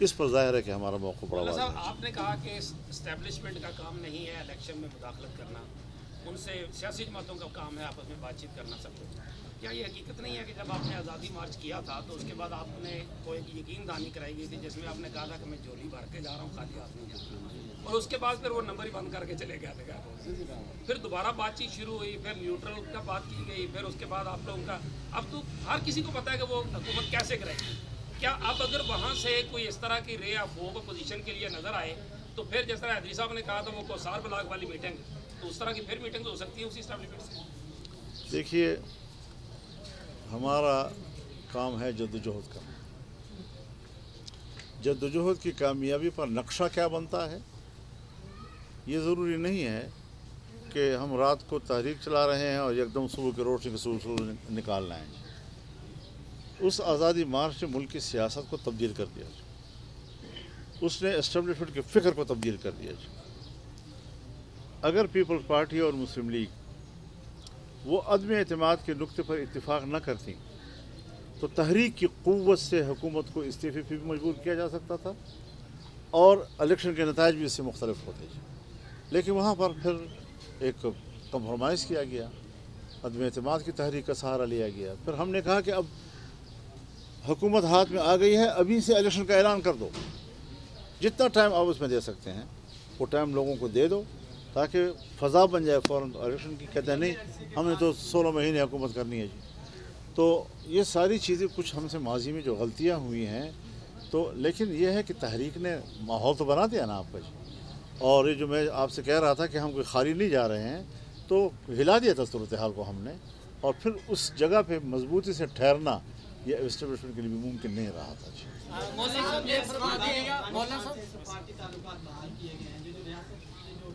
اس پر ظاہر ہے کہ ہمارا موقع بڑا مولانا واضح صاحب ہے۔ آپ نے کہا کہ اسٹیبلشمنٹ کا کام نہیں ہے الیکشن میں مداخلت کرنا، ان سے سیاسی جماعتوں کا کام ہے آپس میں بات چیت کرنا سب کچھ۔ کیا یہ حقیقت نہیں ہے کہ جب آپ نے آزادی مارچ کیا تھا تو اس کے بعد آپ نے کو ایک یقین دہانی کرائی گئی تھی جس میں آپ نے کہا تھا کہ میں جولی بھر کے جا رہا ہوں، خالی ہاتھ نہیں جا رہا، اور اس کے بعد پھر وہ نمبر ہی بند کر کے چلے گئے تھے، پھر دوبارہ بات چیت شروع ہوئی، پھر نیوٹرل کا بات کی گئی، پھر اس کے بعد آپ لوگوں کا اب تو ہر کسی کو پتہ ہے کہ وہ حکومت کیسے کرے گی۔ کیا اب اگر وہاں سے کوئی اس طرح کی رے آف ہوپ اپوزیشن کے لیے نظر آئے تو پھر جس طرح حیدری صاحب نے کہا تھا وہ کوثار بلاک والی میٹنگ، تو اس طرح کی پھر میٹنگ ہو سکتی ہے اسی اسٹیبلشمنٹ سے؟ دیکھیے، ہمارا کام ہے جدوجہد کرنا۔ جدوجہد کی کامیابی پر نقشہ کیا بنتا ہے، یہ ضروری نہیں ہے کہ ہم رات کو تحریک چلا رہے ہیں اور یکدم صبح کی روشنی کے سور نکال لائیں۔ اس آزادی مارچ نے ملک کی سیاست کو تبدیل کر دیا، اس نے اسٹیبلشمنٹ کی فکر کو تبدیل کر دیا۔ اگر پیپلز پارٹی اور مسلم لیگ وہ عدم اعتماد کے نقطے پر اتفاق نہ کرتی تو تحریک کی قوت سے حکومت کو استعفے پہ بھی مجبور کیا جا سکتا تھا اور الیکشن کے نتائج بھی اس سے مختلف ہوتے تھے، لیکن وہاں پر پھر ایک کمپرومائز کیا گیا، عدم اعتماد کی تحریک کا سہارا لیا گیا۔ پھر ہم نے کہا کہ اب حکومت ہاتھ میں آ گئی ہے، ابھی سے الیکشن کا اعلان کر دو، جتنا ٹائم آپ اس میں دے سکتے ہیں وہ ٹائم لوگوں کو دے دو تاکہ فضا بن جائے فوراً الیکشن کی۔ کہتے ہیں نہیں ہم نے تو 16 مہینے حکومت کرنی ہے جی۔ تو یہ ساری چیزیں کچھ ہم سے ماضی میں جو غلطیاں ہوئی ہیں، تو لیکن یہ ہے کہ تحریک نے ماحول تو بنا دیا نا آپ کا جی، اور یہ جو میں آپ سے کہہ رہا تھا کہ ہم کوئی خالی نہیں جا رہے ہیں، تو ہلا دیا تھا صورتحال کو ہم نے، اور پھر اس جگہ پہ مضبوطی سے ٹھہرنا یہ اسٹیبلشمنٹ کے لیے بھی ممکن نہیں رہا تھا جی۔ پارٹی تعلقات بحال کیے گئے ہیں، جو ریاست کی جو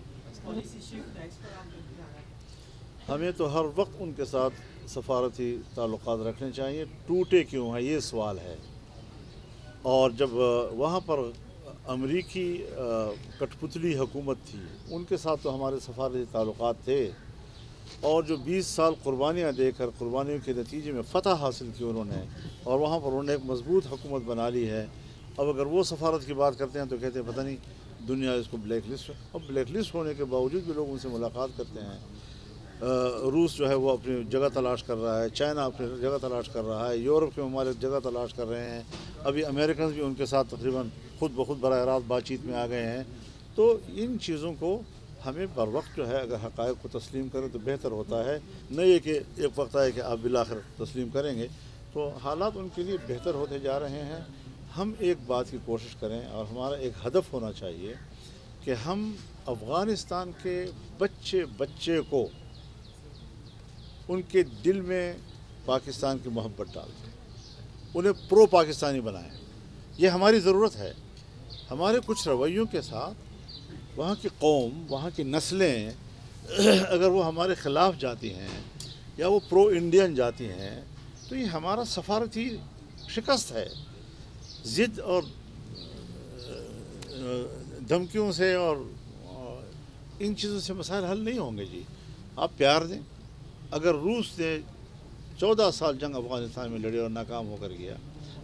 پالیسی شفٹ ہے اس پر آپ کا کیا ہے؟ ہمیں تو ہر وقت ان کے ساتھ سفارتی تعلقات رکھنے چاہیے، ٹوٹے کیوں ہیں یہ سوال ہے۔ اور جب وہاں پر امریکی کٹ پتلی حکومت تھی، ان کے ساتھ تو ہمارے سفارتی تعلقات تھے، اور جو 20 سال قربانیاں دے کر قربانیوں کے نتیجے میں فتح حاصل کی انہوں نے، اور وہاں پر انہوں نے ایک مضبوط حکومت بنا لی ہے۔ اب اگر وہ سفارت کی بات کرتے ہیں تو کہتے ہیں پتہ نہیں دنیا اس کو بلیک لسٹ، اور بلیک لسٹ ہونے کے باوجود بھی لوگ ان سے ملاقات کرتے ہیں۔ روس جو ہے وہ اپنی جگہ تلاش کر رہا ہے، چائنا اپنی جگہ تلاش کر رہا ہے، یورپ کے ممالک جگہ تلاش کر رہے ہیں، ابھی امریکنز بھی ان کے ساتھ تقریباً خود بخود براہ راست بات چیت میں آ گئے ہیں۔ تو ان چیزوں کو ہمیں بر وقت جو ہے اگر حقائق کو تسلیم کریں تو بہتر ہوتا ہے، نہیں یہ کہ ایک وقت آئے کہ آپ بالآخر تسلیم کریں گے۔ تو حالات ان کے لیے بہتر ہوتے جا رہے ہیں۔ ہم ایک بات کی کوشش کریں، اور ہمارا ایک ہدف ہونا چاہیے کہ ہم افغانستان کے بچے کو ان کے دل میں پاکستان کی محبت ڈال دیں، انہیں پرو پاکستانی بنائیں۔ یہ ہماری ضرورت ہے۔ ہمارے کچھ رویوں کے ساتھ وہاں کی قوم، وہاں کی نسلیں اگر وہ ہمارے خلاف جاتی ہیں یا وہ پرو انڈین جاتی ہیں تو یہ ہمارا سفارتی شکست ہے۔ ضد اور دھمکیوں سے اور ان چیزوں سے مسائل حل نہیں ہوں گے جی۔ آپ پیار دیں۔ اگر روس نے 14 سال جنگ افغانستان میں لڑے اور ناکام ہو کر گیا،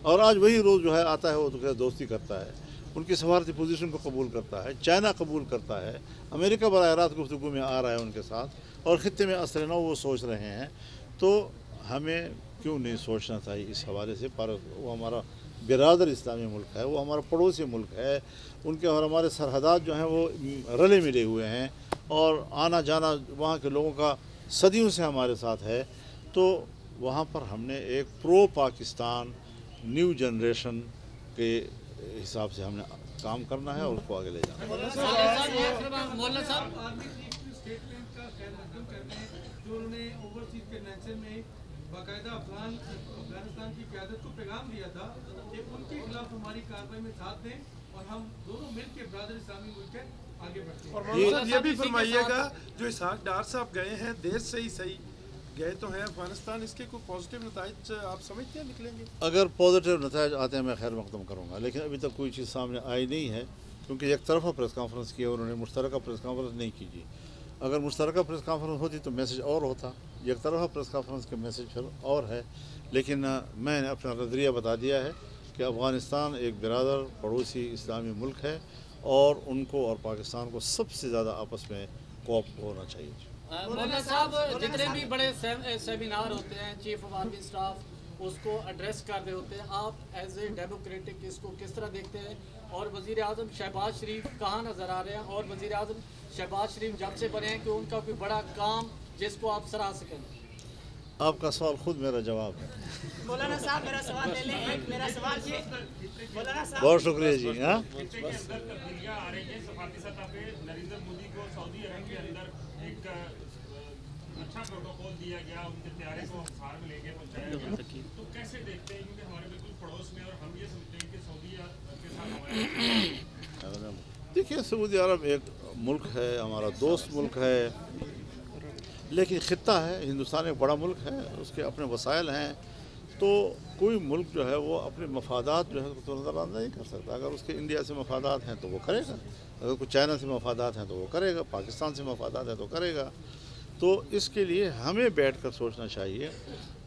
اور آج وہی روز جو ہے آتا ہے وہ تو دوستی کرتا ہے، ان کی سفارتی پوزیشن کو قبول کرتا ہے، چائنا قبول کرتا ہے، امریکہ براہ راست گفتگو میں آ رہا ہے ان کے ساتھ، اور خطے میں اثر نو وہ سوچ رہے ہیں، تو ہمیں کیوں نہیں سوچنا چاہیے اس حوالے سے؟ پر وہ ہمارا برادر اسلامی ملک ہے، وہ ہمارا پڑوسی ملک ہے، ان کے اور ہمارے سرحدات جو ہیں وہ رلے ملے ہوئے ہیں، اور آنا جانا وہاں کے لوگوں کا صدیوں سے ہمارے ساتھ ہے۔ تو وہاں پر ہم نے ایک پرو پاکستان نیو جنریشن کے حساب سے ہم نے کام کرنا ہے اور اس کو آگے لے جانا ہے۔ آرمی چیف کی اسٹیٹمنٹ کا خیر مقدم کرنے جو انہوں نے اوورسیز کنونشن میں باقاعدہ افغانستان کی قیادت کو پیغام دیا تھا کہ ان کے خلاف ہماری کارروائی میں ساتھ دیں اور ہم دونوں مل کے برادر اسلامی ملک ہے آگے بڑھتے ہیں۔ اور مولانا یہ بھی فرمائیے گا جو اسحاق ڈار صاحب گئے ہیں دیر سے ہی صحیح گئے تو ہیں افغانستان، اس کے کوئی پازیٹیو نتائج آپ سمجھتے ہیں نکلیں گے؟ اگر پازیٹیو نتائج آتے ہیں میں خیر مقدم کروں گا، لیکن ابھی تک کوئی چیز سامنے آئی نہیں ہے، کیونکہ ایک طرفہ پریس کانفرنس کی ہے انہوں نے، مشترکہ پریس کانفرنس نہیں کی جی۔ اگر مشترکہ پریس کانفرنس ہوتی تو میسج اور ہوتا، ایک طرفہ پریس کانفرنس کے میسج پھر اور ہے، لیکن میں نے اپنا نظریہ بتا دیا ہے کہ کہ افغانستان ایک برادر پڑوسی اسلامی ملک ہے اور ان کو اور پاکستان کو سب سے زیادہ آپس میں کوآپ ہونا چاہیے. مولانا صاحب جتنے بھی بڑے سیمینار ہوتے ہیں چیف آف آرمی اسٹاف اس کو ایڈریس کر رہے ہوتے ہیں, آپ ایز اے ڈیموکریٹک اس کو کس طرح دیکھتے ہیں؟ اور وزیر اعظم شہباز شریف کہاں نظر آ رہے ہیں؟ اور وزیر اعظم شہباز شریف جب سے بنے ہیں کہ ان کا کوئی بڑا کام جس کو آپ سراہ سکیں؟ آپ کا سوال خود میرا جواب ہے. مولانا صاحب میرا سوال لے لیں. ایک میرا سوال یہ مولانا صاحب بہت شکریہ جی. ہاں آ رہی ہیں سفارتی سطح پہ نریندر مودی کو سعودی عرب کے اندر ایک اچھا پروٹوکول دیا گیا, ان کے طیارے کو ہار میں لے کے پہنچایا گیا, تو کیسے دیکھتے ہیں کیونکہ ہمارے بالکل پڑوس میں اور ہم یہ سمجھتے ہیں کہ سعودی عرب کے ساتھ ہمارے دیکھیے سعودی عرب ایک ملک ہے, ہمارا دوست ملک ہے, لیکن خطہ ہے. ہندوستان ایک بڑا ملک ہے, اس کے اپنے وسائل ہیں, تو کوئی ملک جو ہے وہ اپنے مفادات جو ہے تو نظر انداز نہیں کر سکتا. اگر اس کے انڈیا سے مفادات ہیں تو وہ کرے گا, اگر کوئی چائنا سے مفادات ہیں تو وہ کرے گا, پاکستان سے مفادات ہیں تو کرے گا. تو اس کے لیے ہمیں بیٹھ کر سوچنا چاہیے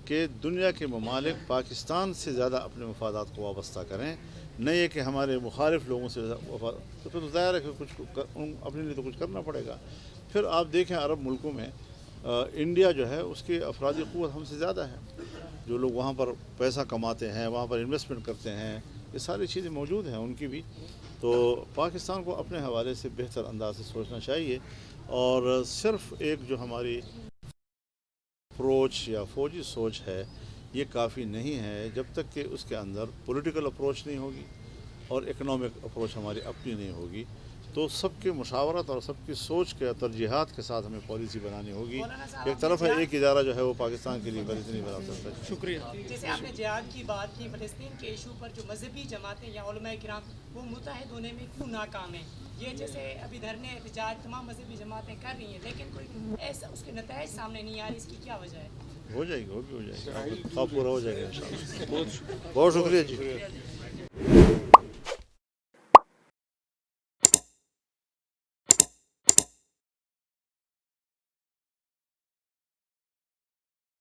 کہ دنیا کے ممالک پاکستان سے زیادہ اپنے مفادات کو وابستہ کریں, نہ یہ کہ ہمارے مخالف لوگوں سے تو پھر ظاہر ہے کہ کچھ اپنے لیے تو کچھ کرنا پڑے گا. پھر آپ دیکھیں عرب ملکوں میں انڈیا جو ہے اس کی افرادی قوت ہم سے زیادہ ہے, جو لوگ وہاں پر پیسہ کماتے ہیں, وہاں پر انویسٹمنٹ کرتے ہیں, یہ ساری چیزیں موجود ہیں ان کی بھی. تو پاکستان کو اپنے حوالے سے بہتر انداز سے سوچنا چاہیے, اور صرف ایک جو ہماری اپروچ یا فوجی سوچ ہے یہ کافی نہیں ہے جب تک کہ اس کے اندر پولیٹیکل اپروچ نہیں ہوگی اور اکنامک اپروچ ہماری اپنی نہیں ہوگی. تو سب کے مشاورت اور سب کی سوچ کے ترجیحات کے ساتھ ہمیں پالیسی بنانی ہوگی. ایک طرف ہے ایک ادارہ جو ہے وہ پاکستان کے لیے پالیسی نہیں بنا سکتا. شکریہ. جیسے آپ نے جہاد کی بات کی, فلسطین کے ایشو پر جو مذہبی جماعتیں یا علماء کرام وہ متحد ہونے میں کیوں ناکام ہیں؟ یہ جیسے ابھی دھرنے احتجاج تمام مذہبی جماعتیں کر رہی ہیں لیکن کوئی ایسا اس کے نتائج سامنے نہیں آ رہے, اس کی کیا وجہ ہے؟ ہو جائے گی, وہ بھی ہو جائے گا, خواب پورا ہو جائے گا انشاءاللہ. بہت شکریہ جی.